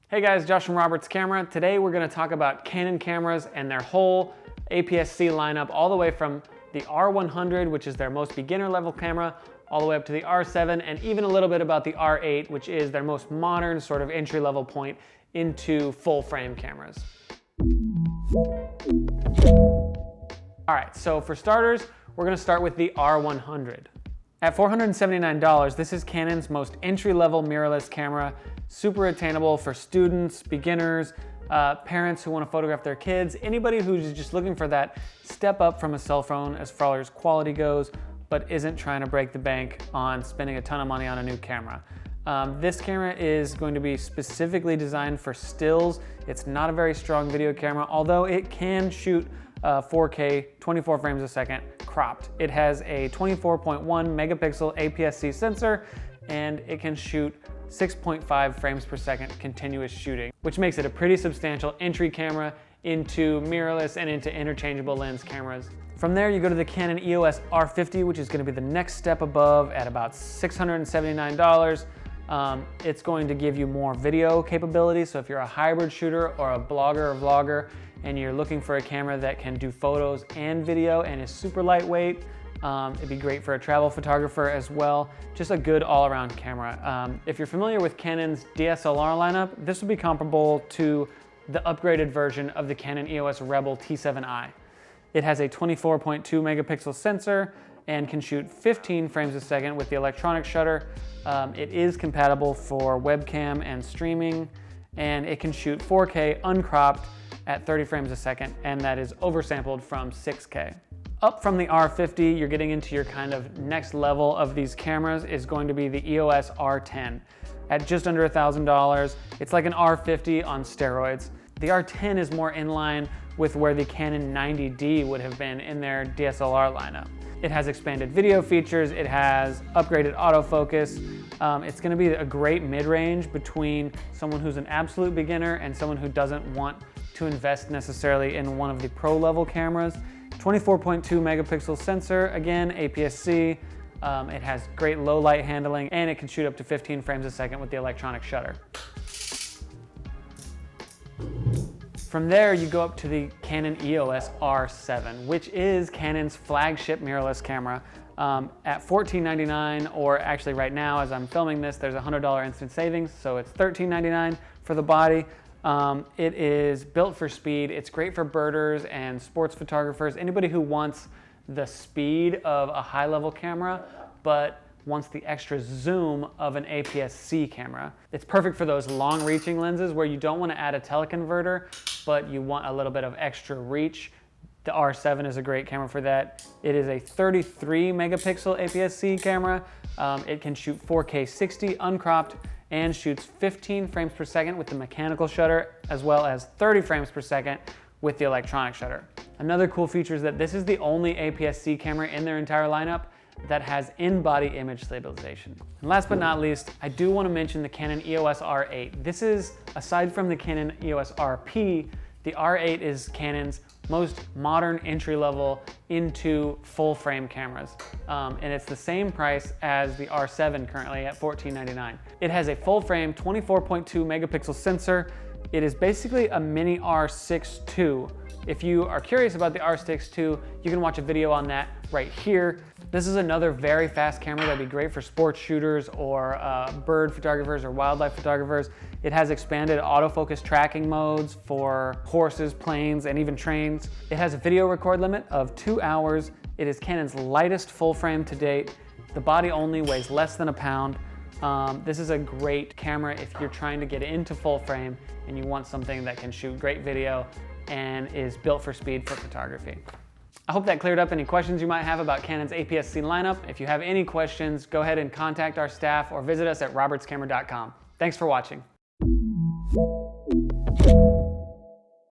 Hey guys, Josh from Roberts Camera. Today we're going to talk about Canon cameras and their whole APS-C lineup, all the way from the R100, which is their most beginner level camera, all the way up to the R7, and even a little bit about the R8, which is their most modern sort of entry level point into full frame cameras. All right, so for starters, we're going to start with the R100. At $479, this is Canon's most entry-level mirrorless camera, super attainable for students, beginners, parents who want to photograph their kids, anybody who's just looking for that step up from a cell phone as far as quality goes, but isn't trying to break the bank on spending a ton of money on a new camera. This camera is going to be specifically designed for stills. It's not a very strong video camera, although it can shoot 4K, 24 frames a second, cropped. It has a 24.1 megapixel APS-C sensor, and it can shoot 6.5 frames per second continuous shooting, which makes it a pretty substantial entry camera into mirrorless and into interchangeable lens cameras. From there, you go to the Canon EOS R50, which is going to be the next step above at about $679. It's going to give you more video capability, so if you're a hybrid shooter or a blogger or vlogger and you're looking for a camera that can do photos and video and is super lightweight, it'd be great for a travel photographer as well. Just a good all-around camera. If you're familiar with Canon's DSLR lineup, this would be comparable to the upgraded version of the Canon EOS Rebel T7i. It has a 24.2 megapixel sensor and can shoot 15 frames a second with the electronic shutter. It is compatible for webcam and streaming, and it can shoot 4K uncropped at 30 frames a second, and that is oversampled from 6K. Up from the R50, you're getting into your kind of next level of these cameras is going to be the EOS R10. At just under $1,000, it's like an R50 on steroids. The R10 is more in line with where the Canon 90D would have been in their DSLR lineup. It has expanded video features, it has upgraded autofocus. It's going to be a great mid-range between someone who's an absolute beginner and someone who doesn't want to invest necessarily in one of the pro level cameras. 24.2 megapixel sensor, again APS-C. It has great low light handling, and it can shoot up to 15 frames a second with the electronic shutter. From there, you go up to the Canon EOS R7, which is Canon's flagship mirrorless camera. At $14.99, or actually right now as I'm filming this, there's a $100 instant savings, so it's $13.99 for the body. It is built for speed. It's great for birders and sports photographers, anybody who wants the speed of a high-level camera, but wants the extra zoom of an APS-C camera. It's perfect for those long-reaching lenses where you don't want to add a teleconverter, but you want a little bit of extra reach. The R7 is a great camera for that. It is a 33 megapixel APS-C camera. It can shoot 4K 60 uncropped and shoots 15 frames per second with the mechanical shutter, as well as 30 frames per second with the electronic shutter. Another cool feature is that this is the only APS-C camera in their entire lineup that has in-body image stabilization. And last but not least, I do want to mention the Canon EOS R8. This is, aside from the Canon EOS RP, the R8 is Canon's most modern entry level into full frame cameras. And it's the same price as the R7 currently at $14.99. It has a full frame 24.2 megapixel sensor. It is basically a mini R6 II. If you are curious about the R6 II, you can watch a video on that right here. This is another very fast camera that'd be great for sports shooters or bird photographers or wildlife photographers. It has expanded autofocus tracking modes for horses, planes, and even trains. It has a video record limit of 2 hours. It is Canon's lightest full frame to date. The body only weighs less than a pound. This is a great camera if you're trying to get into full frame and you want something that can shoot great video and is built for speed for photography. I hope that cleared up any questions you might have about Canon's APS-C lineup. If you have any questions, go ahead and contact our staff or visit us at robertscamera.com. Thanks for watching.